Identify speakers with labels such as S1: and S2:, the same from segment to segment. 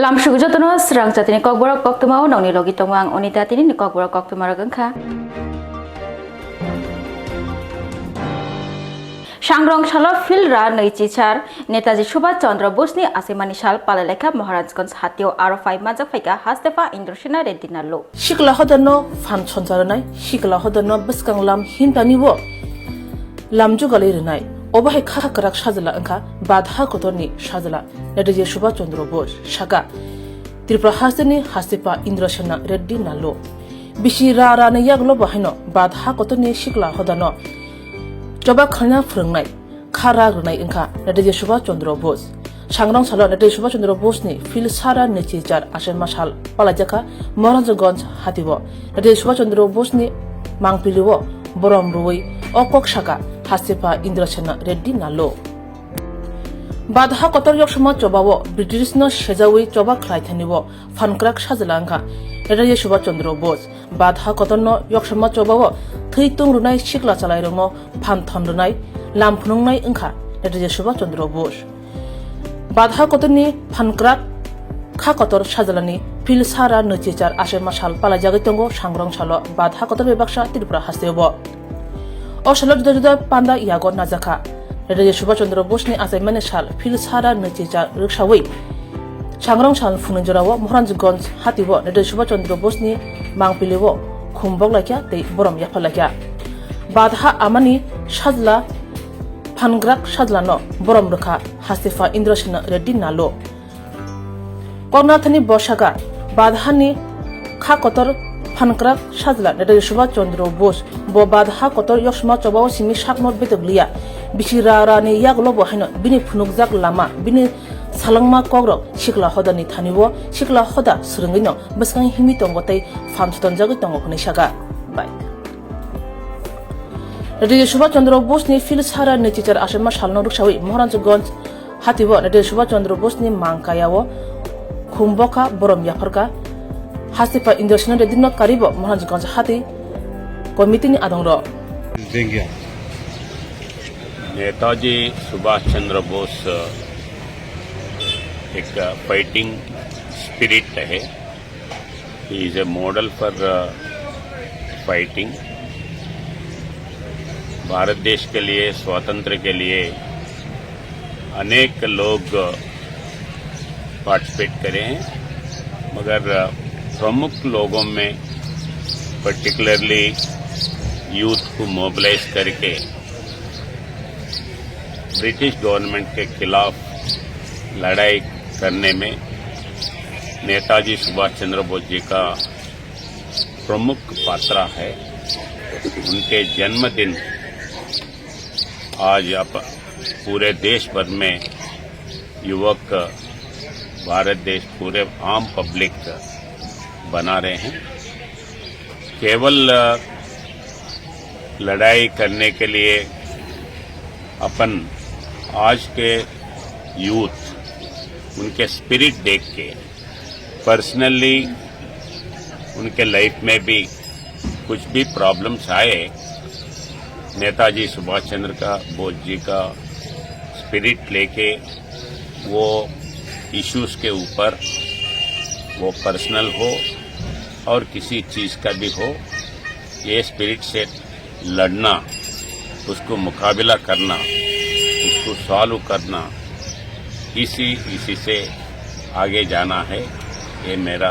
S1: Salam Swrangchati Swrangchati ni Kokborok Koktwma nongni logi tongwang onita tini ni Kokborok Koktwma ragangkha. Swrangchati filra neichichar Netaji Subhash Chandra Bose ni asemani sal palalekha Maharajganj hatio aro 5 majak faika hastefa Indroshina Reddy nalo.
S2: Shikla hodano fan chonjaranai shikla hodano beskang lam hintanibo lamju galirnai obahe kha karak sajala angkha badha kotorni sajala Netaji Subhash Chandra Bose shaga Tripura haseni hastepa Indroshina Reddy nalo bishi rara ne yaglo bahino badha kotorni shikla hodano Coba khana phrangnai khara runai angkha Netaji Subhash Chandra Bose Swrangchati Netaji Subhash Chandra Bose ni fil sara neichichar asem masal palajaka Maharajganj hatibo Netaji Subhash Chandra Bose ni mangpiliwo borom ruwi okok shaka hastepa Indroshina Reddy nalo Badha kotor yoksoma chobawo British no shejawi choba khlaithanibo fankrak sajala angkha Netaji Subhash Chandra Bose Badha kotor no yoksoma chobawo theitung runai shikla chalai rongo phanthon runai lamphunungnai angkha Netaji Subhash Chandra Bose Badha kotorni phankrak kha kotor sajalani fil sara neichichar asem masal palajagoi tongo Swrangchati Badha kotor bebaksa Tripura hastebo o salo juda juda panda yago najaka Netaji Subhash Chandra Bose ni asaimani sal fil sara neichichar ruksawi Swrangchati phununjorawo Maharajganj hatibo Netaji Subhash Chandra Bose ni mangpiliwo khumbok lakya tei borom yaphalakya Badha amani sajla pangrak sajlano borom rukha hastefa Indroshina Reddy nalo Kornathani bosaga Badhani kha kotor pangrak sajla Netaji Subhash Chandra Bose bo Badha kotor yoksma chobawo simi saknot betoglia bisira ni yaglo bohaino bini phunukjak lama bini salangma kogrok shikla hodani thanibo shikla hoda srungino beskang himi tongotei famchuton jagoi tongo khoni saga bai Netaji Subhash Chandra Bose ni fil sara neichichar asema salno ruksawi Maharajganj hatibo Netaji Subhash Chandra Bose ni mangkayawo khumboka borom yafarka hastepa Indroshina Reddy no karibo Maharajganj hati komiti ni adongro
S3: Netaji Subhash Chandra Bose एक fighting spirit है he is a model for fighting Bharat देश के लिए स्वातंत्र्य के लिए अनेक लोग पार्टिसिपेट करे हैं मगर प्रमुख लोगों में पर्टिकुलरली यूथ को मोबिलाइज करके ब्रिटिश गवर्नमेंट के खिलाफ लड़ाई करने में नेताजी सुभाष चंद्र बोस जी का प्रमुख पात्र है उनके जन्मदिन आज पूरे देश भर में युवक भारत देश पूरे आम पब्लिक बना रहे हैं केवल लड़ाई करने के लिए अपन आज के यूथ उनके स्पिरिट देख के पर्सनली उनके लाइफ में भी कुछ भी प्रॉब्लम्स आए नेताजी सुभाष चंद्र बोस जी का स्पिरिट लेके वो इश्यूज के ऊपर वो पर्सनल हो और किसी चीज़ का भी हो ये स्पिरिट से लड़ना उसको मुकाबला करना उसको सॉल्व करना इसी से आगे जाना है ये मेरा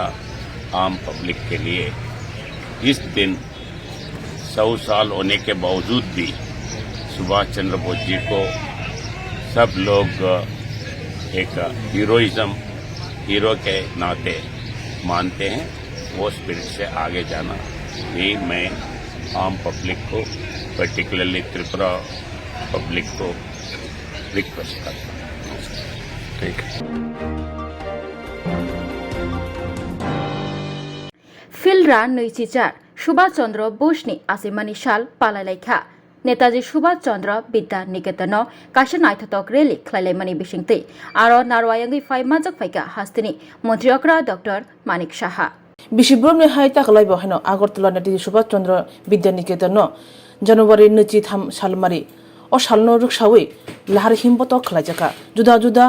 S3: आम पब्लिक के लिए इस दिन 100 साल होने के बावजूद भी सुभाष चंद्र बोस जी को सब लोग एक हीरो के नाते मानते हैं वो स्पिरिट से आगे जाना भी मैं आम पब्लिक को पर्टिकुलरली त्रिपुरा पब्लिक को रिक्वेस्ट करता हूँ ठीक
S1: Filra neichichar Subhash Chandra Bose ni asemani sal palalaikha Netaji Subhash Chandra Bidya Niketano kaisa naithotok rally khlaimani bisingtei aro narwayangi 5 majak faika hastini Montriokra Dr. Manik Saha
S2: Bishibrom ni hai taklaibo hano Agartala Netaji Subhash Chandra Bidya Niketano January 23 salmari o salno ruksawi lahar himboto khlaijaka juda juda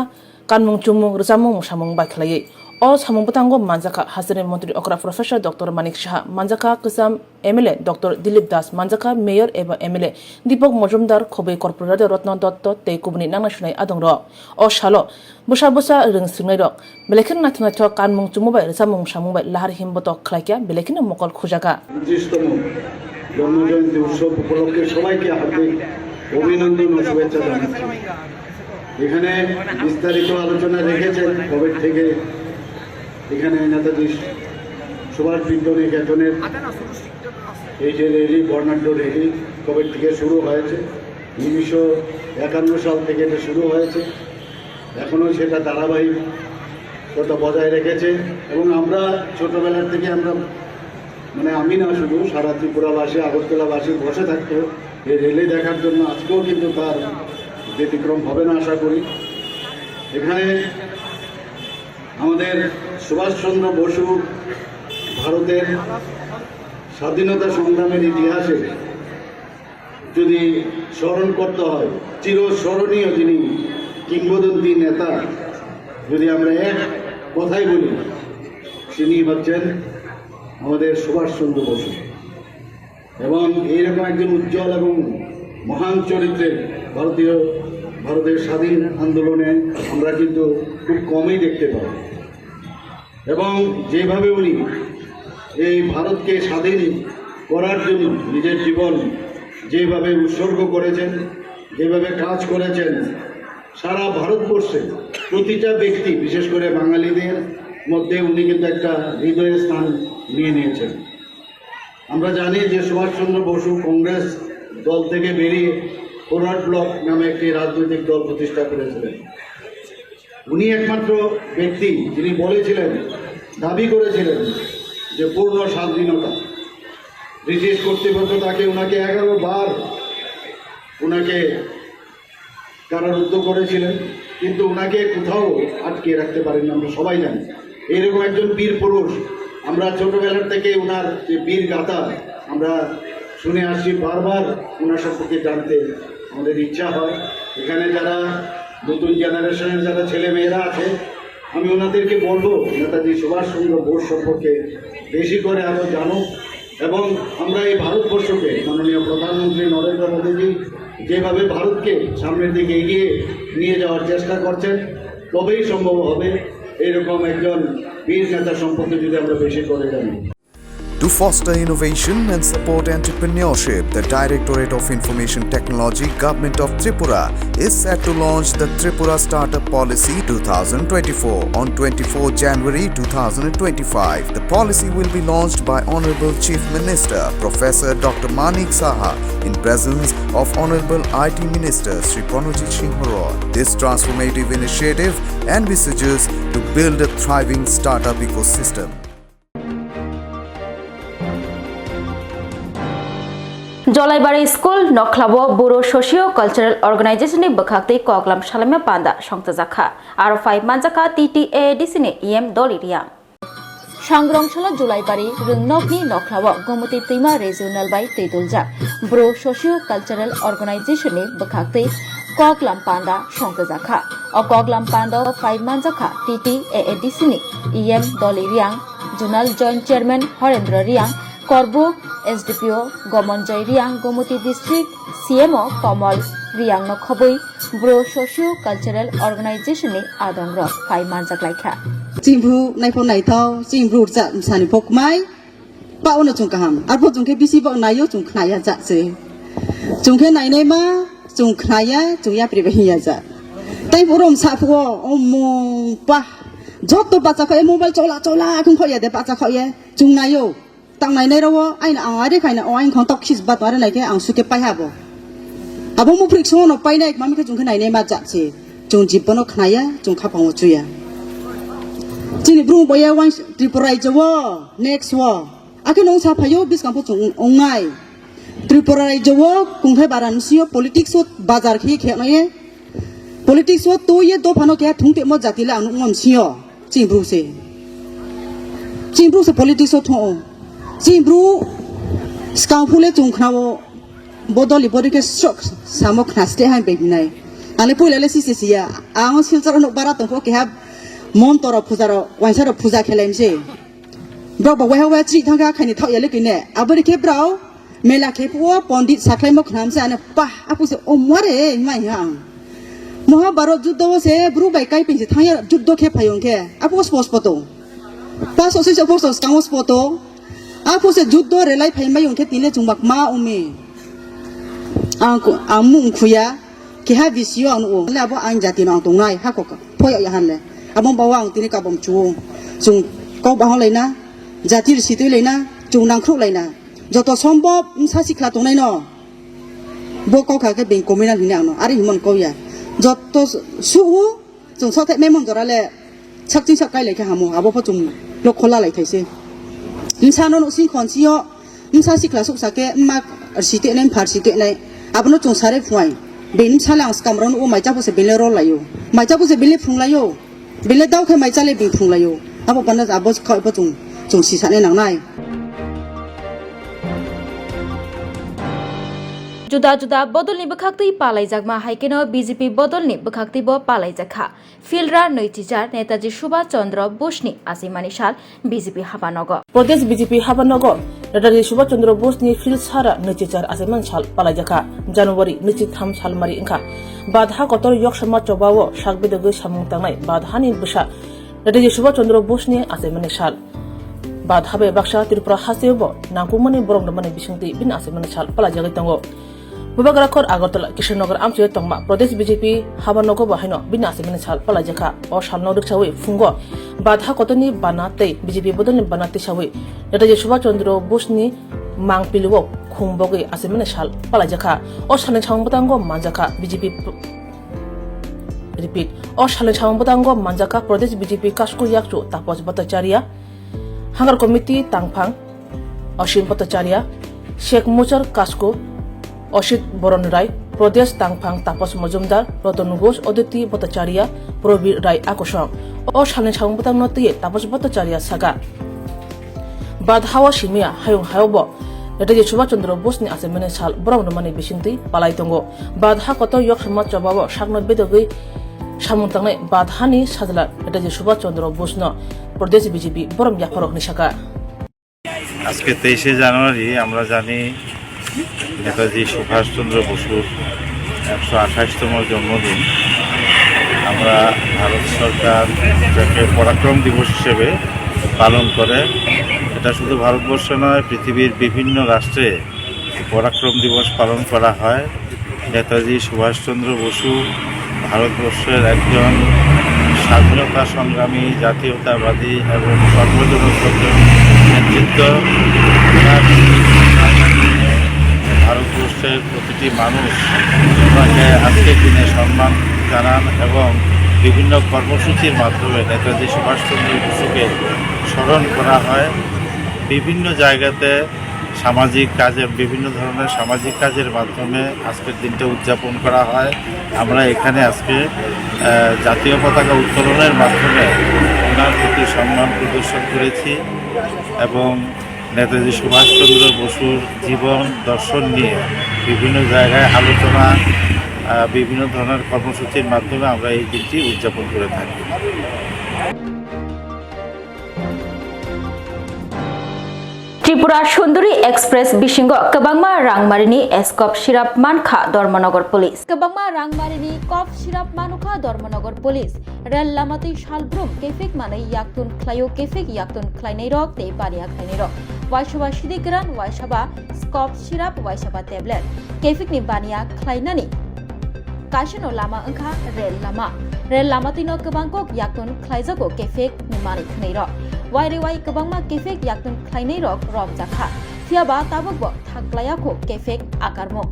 S2: kanmung chumung rsamung samung bai khlai O samung patango manjaka Hazine Montri Okra Professor Dr. Manik Shah, Manjaka Kusam MLA Dr. Dilip Das, Manjaka Mayor Eva MLA, Dipok Mojumdar Kobe Corporate Rotno Dotto, Te Kubni Nanashunai Adongro, O Shalo, Busha Busa Ring Singairok, Belekin Natanato Kanmung Tumuba, Samung Shamuba, Lahar Himboto Klakia, Belekin Mokol Kujaka.
S4: জন্মজয়ন্তী উৎসব উপলক্ষে সবাইকে হার্দিক অভিনন্দন ও শুভেচ্ছা জানাচ্ছি। এখানে বিস্তারিত আলোচনা রেখেছেন কবে থেকে এখানে নেতাজি সুভাষ নিকেতনের এই যে র্যালি বর্ণাঢ্য র্যালি কবে থেকে শুরু হয়েছে 1951 সাল থেকে এটা শুরু হয়েছে, এখনও সেটা ধারাবাহিকতা বজায় রেখেছে এবং আমরা ছোটবেলার থেকে আমরা মানে আমি না শুধু সারা ত্রিপুরাবাসী আগরতলাবাসী বসে থাকতো এই রেলে দেখার জন্য, আজকেও কিন্তু তার ব্যতিক্রম হবে না আশা করি। এখানে আমাদের সুভাষচন্দ্র বসু ভারতের স্বাধীনতা সংগ্রামের ইতিহাসে যদি স্মরণ করতে হয়, চিরস্মরণীয় যিনি কিংবদন্তি নেতা যদি আমরা এক কথাই বলি, তিনি হচ্ছেন আমাদের সুভাষচন্দ্র বসু। এবং এইরকম একজন উজ্জ্বল এবং মহান চরিত্রের ভারতের স্বাধীন আন্দোলনে আমরা কিন্তু খুব কমই দেখতে পাই। এবং যেভাবে উনি এই ভারতকে স্বাধীন করার জন্য নিজের জীবন যেভাবে উৎসর্গ করেছেন, যেভাবে কাজ করেছেন, সারা ভারতবর্ষে প্রতিটা ব্যক্তি বিশেষ করে বাঙালিদের মধ্যে উনি কিন্তু একটা হৃদয়ের স্থান নিয়ে নিয়েছেন। আমরা জানি যে সুভাষচন্দ্র বসু কংগ্রেস দল থেকে বেরিয়ে ফরওয়ার্ড ব্লক নামে একটি রাজনৈতিক দল প্রতিষ্ঠা করেছিলেন। উনি একমাত্র ব্যক্তি যিনি বলেছিলেন, দাবি করেছিলেন যে পূর্ণ স্বাধীনতা। ব্রিটিশ কর্তৃপক্ষ ওনাকে 11 বার কারারুদ্ধ করেছিলেন, কিন্তু ওনাকে কোথাও আটকে রাখতে পারেনি, আমরা সবাই জানি। এইরকম একজন বীর পুরুষ, আমরা ছোটবেলার থেকে ওনার যে বীর গাথা আমরা শুনে আসছি, বারবার ওনার সম্পর্কে জানতে আমাদের ইচ্ছা হয়। এখানে যারা নতুন জেনারেশনের যারা ছেলে মেয়েরা আছে, আমি ওনাদেরকে বলবো নেতাজি সুভাষচন্দ্র বোস সম্পর্কে বেশি করে আরও জানুক। এবং আমরা এই ভারতবর্ষকে মাননীয় প্রধানমন্ত্রী নরেন্দ্র মোদীজি যেভাবে ভারতকে সামনের দিকে এগিয়ে নিয়ে যাওয়ার চেষ্টা করছেন, তবেই সম্ভব হবে এরকম একজন বীর নেতা সম্পর্কে যদি আমরা বেশি করে জানি।
S5: To foster innovation and support entrepreneurship, the Directorate of Information Technology, Government of Tripura, is set to launch the Tripura Startup Policy 2024 on 24 January 2025. The policy will be launched by Honorable Chief Minister Professor Dr. Manik Saha in presence of Honorable IT Minister Sri Pranojit Singh Roy. This transformative initiative envisages to build a thriving startup ecosystem.
S1: Jolaibari school নখলাবো বুড়ো socio cultural অর্গানাইজেশনनि বখাতে কগলাম সালামে পান্দা সংতাজাখা আর 5 মানজাখা TTADCनि EM দলিরিয়া সংগ্রামশালা জুলাইবাড়ি রংনকনি নখলাবো গোমতি दैमा রিজিওনাল বাই তৈদুলজা বুড়ো সোশিও কালচারাল অর্গানাইজেশনनि বখাতে কগলাম পান্দা সংতাজাখা ও কগলাম পান্দা 5 মানজাখা TTADCनि EM দলিরিয়াং zonal joint chairman Harendra Reang Kokborok SDPO Gomonjai Riang Gomoti District CMO Kamal Riang no khoboi Bro Socio Cultural Organization ni Adongro 5 manjak laikha
S6: Jingbu naipon naithau jingbu ja sani pokmai pa ono jungkaham arbo jungke bisi ba nayo jungkhnaya ja se jungke nainai ma jungkhnaya jungya pribehiya ja tai borom sapho omong pa jotto bacha khaye mobile chola khung khoya de bacha khaye jungnayo tang nai nei rawo aina angari khaina oin khong tok khis bat ware naike ang suke pai habo abo mu friction no pai nai mami ke jung khnai nei ma ja che jung jibono khnaya jung khapang chuya chini bru boya wan tripurai jowo next wo ake nong sa phayo biskam po jung ongai tripurai jowo kunghe baransiyo politics o bazar khi khe naye politics o to ye do phano ke thungte mo jatila anu ngom siyo chingbu se politics o thong Jimbru skang phule chung khnao bodoli bodike sok samok khaste hai begnai ale pule le sisi sia ang silchar no bara tong ke ha মন তর পূজার ওয়াইসার পূজা খেলাইমছে Brock বক Y Y ত্রি থাকা খাইনি থাও ইয়ালে কিনে আবরি কে ব্রাও মেলা কে পুয়া পণ্ডিত সাকলাই মক নামছে আনে পাহ আপুসে ওমরে মাই হা মহাভারত যুদ্ধ সে ব্রু বাই কাই পিনছে থায়া যুদ্ধ কে ফায়ং কে আপুস পস পতো পাস ওসে সপোস কামস পতো আপুসে যুদ্ধ রেলাই ফাইমাই উনকে তিনে চুমবাক মা উমে আmu খুয়া কি হা বিসিও আনু লে আবো আইন জাতি নং তংনাই হা কক ফয় ইয়াহান লে abong bawang tini ka bom chu chung ko ba holai na jati ri situ lai na chung nang khru lai na joto sombob sa sikla tongnai no bo ko ka ke ben komina ni no ari himon ko ya joto su chung sa thai memon dora le chakchi sakai lai ka hamu abo pho chung lok khola lai thaise insa no no sin khon si yo insa sikla suk sa ke ma site nen phar site lai abno chung sare phwai ben salang skam ron o mai cha pho se ben le ro lai yo mai cha pho se ben le phung lai yo bila daw khay mai chale bing phung layo abo pan na abo khoi pa chung si sa ne nang nai
S1: जुदा-जुदा बदलनि बखाक्ति पालाइजाकमा हाइकेनो BJP बदलनि बखाक्ति बो पालाइजाखा फिल्डरा नैतिजार नेताजी सुभाष चंद्र बोसनि आसिमानि साल बीजेपी हाबानग
S2: प्रदेश बीजेपी हाबानग नेताजी सुभाष चंद्र बोसनि फिल्ड सारा नैतिजार आसिमान साल पालाइजाखा जनवरी 23 साल मारि इंखा बाधा कतर yok समाज चबावो सागबेदगै सामुं तांनाय बाधानि बसा नेताजी सुभाष चंद्र बोसनि आसिमानि साल बाधाबे बाक्सा त्रिपुरा हासेबो नांगुमनि बरंदमनि बिसंति बिन आसिमानि साल पालाइजागै तंगो बुबागराखर आगरतला किशनगर आमचे तंगमा प्रदेश बीजेपी हाबानगो बाहायनो बिनासे मिनि साल पलाजेखा अ सालनो रिक्सावै फुंगो बाधा कतनि बानातै बीजेपी बदलनि बानातै सावै नेताजी सुभाष चंद्र बोसनि मांगपिलुओ खुंबगै आसेमिनि साल पलाजेखा अ सालनि छांबतांगो मानजाखा बीजेपी रिपीट अ सालनि छांबतांगो मानजाखा प्रदेश बीजेपी कास्कु याकचु तापस भट्टाचार्य हांगार कमिटी तांगफां असीम भट्टाचार्य शेख मुचर कास्कु असित बरन राय प्रदेश तांगफां तापस मजुमदार रतन घोष अदिति भट्टाचार्य प्रवीर राय आकसं अ सालनि छांबतां नतिये तापस भट्टाचार्य सागा बाधावा सिमिया हायं हायबो नेताजी सुभाष चंद्र बोसनि आसेमिनि साल बरावनमानि बिसिंति पालाय दंगो बाधा कत yok समाज चबावो सागनो बेदगै सामुं तांनाय बाधानि साजला नेताजी सुभाष चंद्र बोसनो प्रदेश बीजेपी बरम याफरकनि सागा
S7: আজকে 23 জানুয়ারি আমরা জানি নেতাজি সুভাষচন্দ্র বসুর 128তম জন্মদিন আমরা ভারত সরকার যাকে পরাক্রম দিবস হিসেবে পালন করে এটা শুধু ভারতবর্ষ নয় পৃথিবীর বিভিন্ন রাষ্ট্রে পরাক্রম দিবস পালন করা হয় নেতাজি সুভাষচন্দ্র বসু ভারতবর্ষের একজন স্বাধীনতা সংগ্রামী জাতীয়তাবাদী এবং সর্বজনপ্রজন নেতৃত্ব ভারতবর্ষের প্রতিটি মানুষ ওনাকে আজকের দিনে সম্মান জানান এবং বিভিন্ন কর্মসূচির মাধ্যমে নেতাজি সুভাষচন্দ্র বসুকে স্মরণ করা হয় বিভিন্ন জায়গাতে সামাজিক কাজে বিভিন্ন ধরনের সামাজিক কাজের মাধ্যমে আজকের দিনটা উদযাপন করা হয় আমরা এখানে আজকে জাতীয় পতাকা উত্তোলনের মাধ্যমে ওনার প্রতি সম্মান প্রদর্শন করেছি এবং নেতাজি সুভাষচন্দ্র বসুর জীবন দর্শন নিয়ে বিভিন্ন জায়গায় আলোচনা বিভিন্ন ধরনের কর্মসূচির মাধ্যমে আমরা এই দিনটি উদযাপন করে থাকি
S1: त्रिपुरा सुंदरी एक्सप्रेस बिशिंग कबांगमा रांगमारिनी एसकप सिराप मानखा धर्मनगर पुलिस कबांगमा रांगमारिनी कप सिराप मानुखा धर्मनगर पुलिस रेल लामातै सालब्रुम केफेक मानै याक्तुन ख्लायो केफेक याक्तुन ख्लायनै रक ते पारिया ख्लायनै रक वाइसबा सिदिग्रान वाइसबा स्कप सिराप वाइसबा टेबलेट केफेक नि बानिया ख्लायनानि काशनो लामा अंखा रेल लामातैनो गोबांखौ याक्तुन ख्लायजागो केफेक नि मानै खनै रक वाइरेवाइ गोबांमा केफेक याक्तुन ख्लायनै रक रमजाखा थियाबा ताबकबो थाग्लायाखौ केफेक आकारमु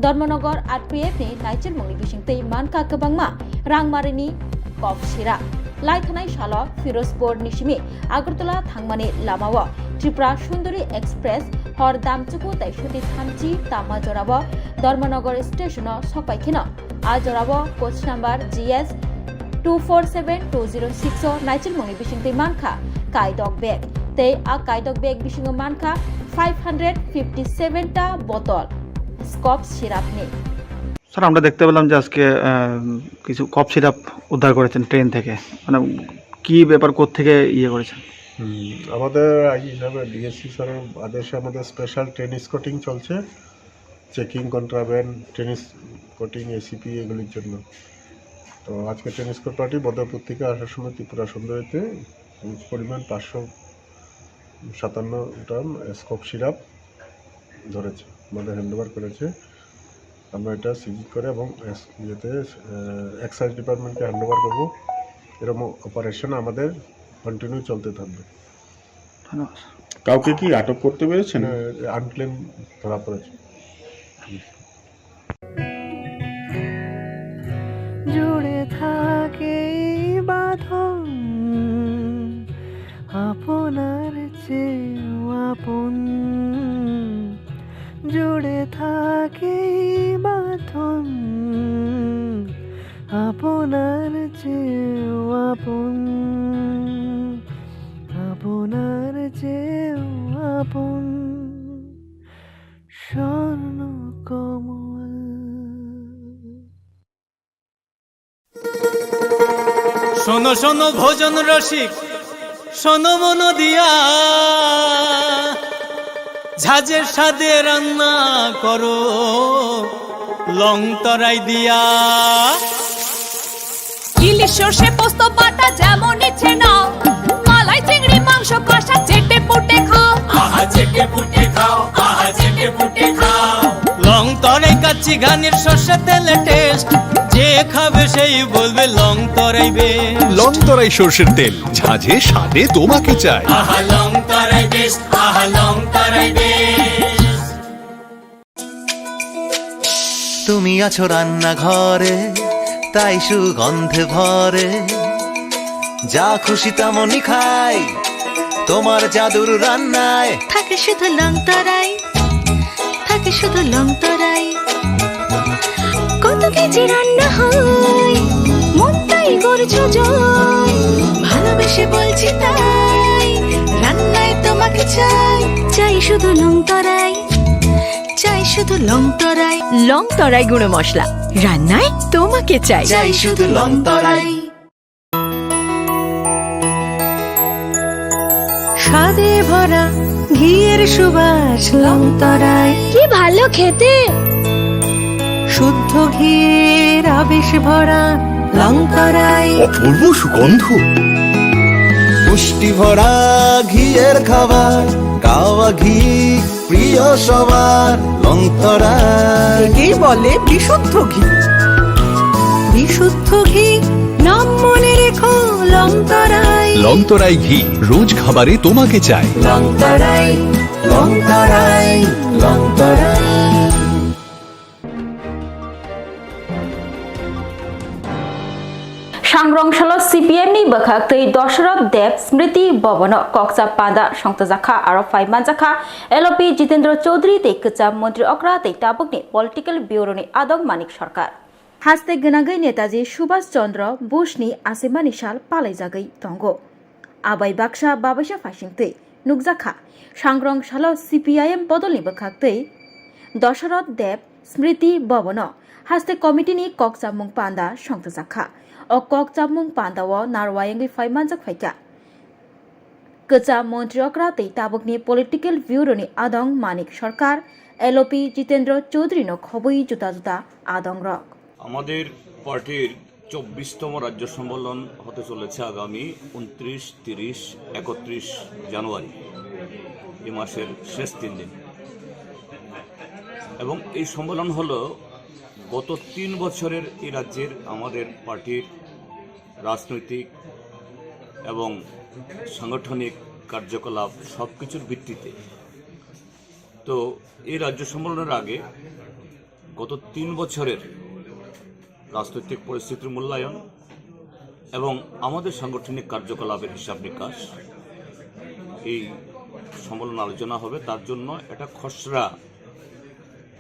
S1: धर्मनगर आरपीएफ नि नाइचेरमुंनि बिसिंतै मानका गोबांमा रांमारिनि कप सिरा लाइथानाय सालो फिरोजपुर निसिमि आगरतला थांमानि लामाव त्रिपुरा सुंदरी एक्सप्रेस हर दामचुकु ताइसुति थामचि तामा जराबो धर्मनगर स्टेशन सपाइखिनो आ जराबो कोच नम्बर GS 247206 नाइचेरमुंनि बिसिंतै मानखा काइदक बेग ते आ काइदक बेग बिसिंगो मानखा 557 टा बोतल स्कप सिरापनि
S8: স্যার আমরা দেখতে পেলাম যে আজকে কিছু কফ সিরাপ উদ্ধার করেছেন ট্রেন থেকে মানে কি ব্যাপার কোত্থেকে ইয়ে করেছেন?
S9: আমাদের আই হিসাবে ডিএসসি স্যারের আদেশে আমাদের স্পেশাল ট্রেন স্কটিং চলছে, চেকিং, কন্ট্রাব্যান্ড, ট্রেন স্কটিং, এসিপি এগুলির জন্য। তো আজকে ট্রেন স্কট পার্টি বদরপুর থেকে আসার সময় ত্রিপুরা সুন্দরীতে পরিমাণ 557 টন স্কোপ সিরাপ ধরেছে, আমাদের হ্যান্ডওভার করেছে। আমরা এটা সিজ করে এবং ইয়েতে এক্সাইজ ডিপার্টমেন্টকে হ্যান্ডওভার করবো। এরকম অপারেশন আমাদের কন্টিনিউ চলতে থাকবে।
S10: কাউকে কি আটক করতে পেরেছেন?
S9: আনক্লেম ধরা পড়েছে।
S11: জুড়ে থাকে বাঁধন আপনার চেয়েও আপন, জুড়ে থাকে বাঁধন আপনার চেয়েও আপন, আপনার চেয়েও আপন স্বর্ণ কমল।
S12: শোনো শোনো ভোজন রসিক, শোনো মন দিয়া, ঝাঁঝের স্বাদে রান্না করো লং তরাই দিয়া।
S13: ইলিশ সর্ষে পোস্ত বাটা যেমন ইচ্ছে নাও, মালাই চিংড়ি মাংস কষা চেটে পুটে খাও,
S12: আহা চেটে পুটে খাও, আহা চেটে পুটে খাও। লং তরাই কাচ্চি ঘানির সর্ষে তেলে টেস্ট, যে খাবে সেই বলবে লং তরাই বেশ।
S14: লং তরাই সর্ষের তেল, ঝাঁঝে স্বাদে তোমাকে চাই।
S12: আহা লং তরাই বেশ, আহা লং তরাই বেশ।
S15: তুমি আছো রান্নাঘরে, তাই সুগন্ধে ভরে, যা খুশি তেমনই খাই, তোমার জাদুর রান্নায়
S13: থাকে শুধু লং তরাই, থাকে শুধু লং তরাই। কত কেজি রান্না হয়, মনটাই করছো জয়, ভালোবেসে বলছি তাই, রান্নায় তোমাকে চাই, চাই শুধু লং তরাই, চাই শুধু লং তরাই। লং তরাই গুঁড়ো মশলা, রান্নায় তোমাকে চাই,
S15: চাই শুধু লং তরাই।
S11: স্বাদে ভরা ঘিয়ের সুবাস লং তরাই,
S13: কি ভালো খেতে।
S11: শুদ্ধ ঘিয়ের আবেশ ভরা লং তরাই,
S14: অপূর্ব সুগন্ধ।
S15: পুষ্টি ভরা ঘিয়ের খাবার, গাওয়া ঘি প্রিয় সবার, লং তরাই।
S11: একেই বলে বিশুদ্ধ ঘি, বিশুদ্ধ ঘি নাম মনে রেখো লং তরাই।
S14: লং তরাই ঘি রোজ খাবারে তোমাকে চাই।
S11: লং তরাই, লং তরাই, লং তরাই।
S1: सांग्रंशाल सीपीएम नि बखाक्तै दशरथ देव स्मृति भवन कक्सा पादा संतजाखा आरो फाइमानजाखा एलपी जितेन्द्र चौधरी तै कचा मंत्री अक्रा तै ताबुकनि पलिटिकल ब्यूरो नि आदम मानिक सरकार हास्ते गनागै नेताजी सुभाष चंद्र बोसनि आसेमानि साल पालायजागै दंगो आबाय बाक्सा बाबासा फासिंतै नुकजाखा सांग्रंशाल सीपीआईएम बदलनि बखाक्तै दशरथ देव स्मृति भवन हास्ते कमिटिनि कक्सा मुं पान्दा संतजाखा o kok chamung pandawo narwayangi faimanjak phaika kecha মন্ত্রী অকরা tei tabukni political bureau ni adong manik সরকার এলপি জিতেন্দ্র চৌধুরী ন খবই জুতা জুতা আদং রক
S16: আমাদের পার্টির 24তম রাজ্য সম্মেলন হতে চলেছে আগামী 29, 30, 31 জানুয়ারি এই মাসের শেষ 3 দিন এবং এই সম্মেলন হলো গত 3 বছরের এই রাজ্যের আমাদের পার্টির রাজনৈতিক এবং সাংগঠনিক কার্যকলাপ সবকিছুর ভিত্তিতে। তো এই রাজ্য সম্মেলনের আগে গত 3 বছরের রাজনৈতিক পরিস্থিতির মূল্যায়ন এবং আমাদের সাংগঠনিক কার্যকলাপের হিসাব নিকাশ এই সম্মেলন আলোচনা হবে। তার জন্য একটা খসড়া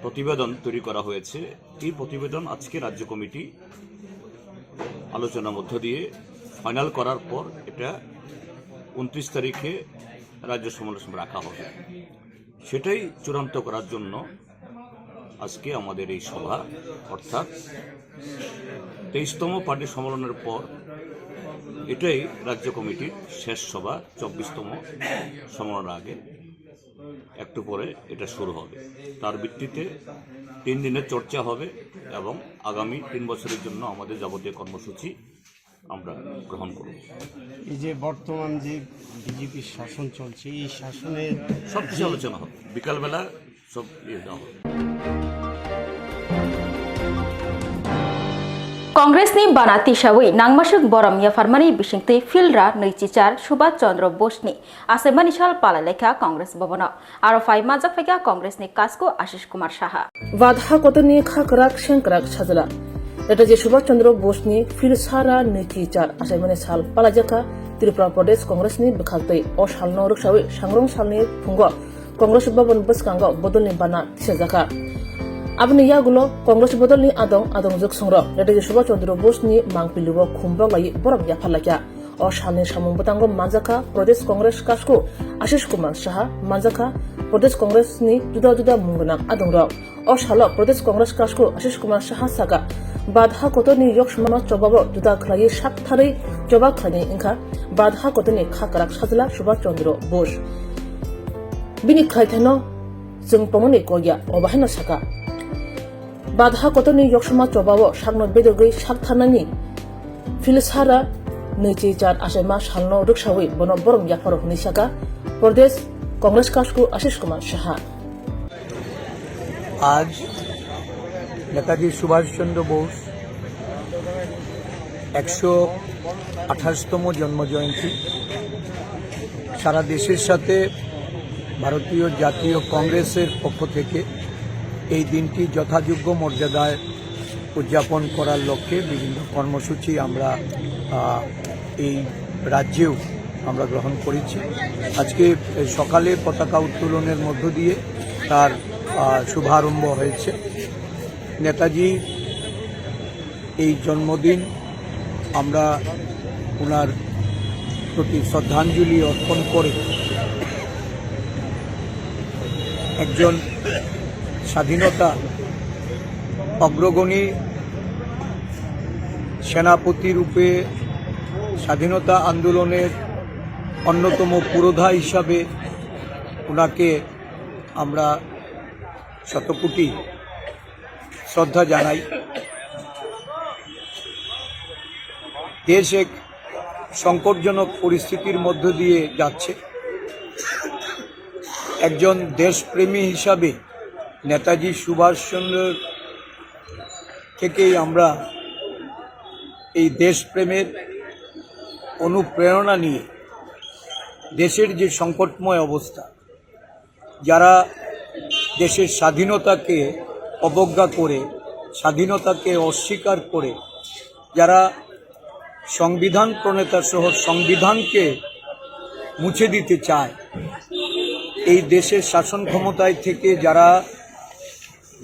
S16: প্রতিবেদন তৈরি করা হয়েছে। এই প্রতিবেদন আজকে রাজ্য কমিটি আলোচনার মধ্য দিয়ে ফাইনাল করার পর এটা 29 তারিখে রাজ্য সম্মেলন রাখা হবে। সেটাই চূড়ান্ত করার জন্য আজকে আমাদের এই সভা, অর্থাৎ 23তম পার্টি সম্মেলনের পর এটাই রাজ্য কমিটির শেষ সভা 24তম সমারোহের আগে একটু পরে এটা শুরু হবে। তার ভিত্তিতে 3 দিনের চর্চা হবে এবং আগামী 3 বছরের জন্য আমাদের যাবতীয় কর্মসূচি আমরা গ্রহণ করব।
S10: এই যে বর্তমান যে বিজেপির শাসন চলছে, এই শাসনে
S16: সব কিছু আলোচনা হবে, বিকালবেলা সব দেওয়া হবে।
S1: Kongresni banati shawi nangmasuk borom ya farmani bisingti filra neichichar Subhash Chandra Bose asemani shal palalekha Kongres Bhavana aro fai majak fega Kongresni kasko Ashish Kumar Saha
S2: বাধা কতনি খাকরাক সেংকরাক সাজলা এটা যে সুভাষ চন্দ্র বোসনি ফিলসারা নেচিচার আসাইমানে সাল পালাজাকা ত্রিপুরা প্রদেশ কংগ্রেসনি বিখাতই ও সালনো রুকসাwi sangrong salni phungo Kongres Bhavan Boskango bodolni bana tisajaga Abni yagulo Kongres bodolni adong juk songrok এটা যে সুভাষ চন্দ্র বোসনি mangpilibo khumbang lai borok ya phalakya o salni samung botango manjaka প্রদেশ Congress কাসকো Ashis Kumar Saha manjaka প্রদেশ কংগ্রেসনি juda juda mungnam adongrok o salo প্রদেশ Congress কাসকো Ashis Kumar Saha Saga বাধা কতনি yokshmano chobabo juda khlai sakthari jobak khani inka বাধা কতনি খাকরাক সাজলা Subhash Chandra Bose bini khaithano jung pomoni koya obahino saka বাধা কতনি yokshma chobabo sakno bedogei sakthanani filsara neichichar asema salno ruksawi bono borom yaparo hunisaka প্রদেশ কংগ্রেস কাসকো আশিস কুমার সাহা
S10: আজ নেতাজি সুভাষচন্দ্র বোস 128তম জন্মজয়ন্তী সারা দেশের সাথে ভারতীয় জাতীয় কংগ্রেসের পক্ষ থেকে এই দিনটি যথাযোগ্য মর্যাদায় উদযাপন করার লক্ষ্যে বিভিন্ন কর্মসূচি আমরা এই রাজ্যেও আমরা গ্রহণ করেছি। আজকে সকালে পতাকা উত্তোলনের মধ্য দিয়ে তার শুভারম্ভ হয়েছে। নেতাজি এই জন্মদিন আমরা ওনার প্রতি শ্রদ্ধাঞ্জলি অর্পণ করে একজন স্বাধীনতা অগ্রগণী সেনাপতি রূপে স্বাধীনতা আন্দোলনের অন্যতম পুরোধা হিসাবে ওনাকে আমরা শতকোটি শ্রদ্ধা জানাই। দেশ এক সংকটজনক পরিস্থিতির মধ্য দিয়ে যাচ্ছে। একজন দেশপ্রেমী হিসাবে নেতাজি সুভাষচন্দ্র থেকেই আমরা এই দেশপ্রেমের অনুপ্রেরণা নিয়ে দেশের যে সংকটময় অবস্থা, যারা দেশের স্বাধীনতাকে অবজ্ঞা করে, স্বাধীনতাকে অস্বীকার করে, যারা সংবিধান প্রণেতা সহ সংবিধানকে মুছে দিতে চায়, এই দেশের শাসন ক্ষমতায় থেকে যারা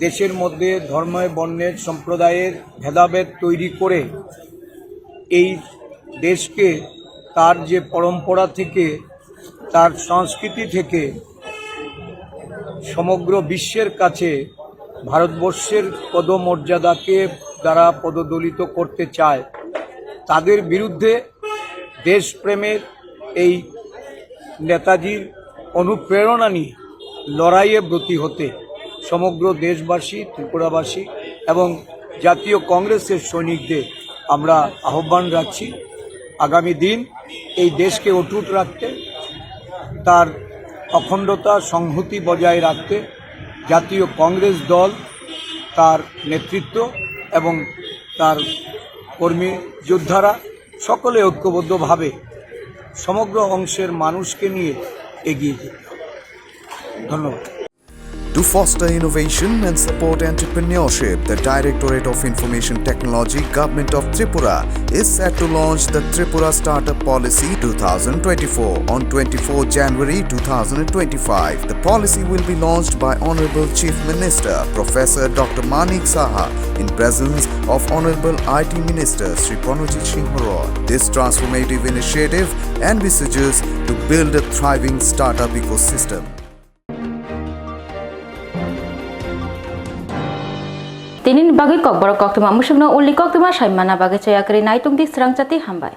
S10: দেশের মধ্যে ধর্ম বর্ণের সম্প্রদায়ের ভেদাভেদ তৈরি করে এই দেশকে তার যে পরম্পরা থেকে, তার সংস্কৃতি থেকে সমগ্র বিশ্বের কাছে ভারতবর্ষের পদমর্যাদাকে দ্বারা পদদলিত করতে চায়, তাদের বিরুদ্ধে দেশপ্রেমের এই নেতাজির অনুপ্রেরণা নিয়ে লড়াইয়ে ব্রতী হতে সমগ্র দেশবাসী, ত্রিপুরাবাসী এবং জাতীয় কংগ্রেসের সৈনিকদের আমরা আহ্বান রাখছি আগামী দিন এই দেশকে অটুট রাখতে, তার অখণ্ডতা সংহতি বজায় রাখতে জাতীয় কংগ্রেস দল, তার নেতৃত্ব এবং তার কর্মী যোদ্ধারা সকলে ঐক্যবদ্ধভাবে সমগ্র অংশের মানুষকে নিয়ে এগিয়ে যেতে। ধন্যবাদ।
S5: To foster innovation and support entrepreneurship, the Directorate of Information Technology, Government of Tripura is set to launch the Tripura Startup Policy 2024 on 24 January 2025. The policy will be launched by Honorable Chief Minister Professor Dr. Manik Saha in presence of Honorable IT Minister Sri Pranojit Singh Roy. This transformative initiative envisages to build a thriving startup ecosystem.
S1: Tinin bagi Kokborok Koktwma musibno uli Koktwma saimana bagi cayakri naitung di Swrangchati hambai.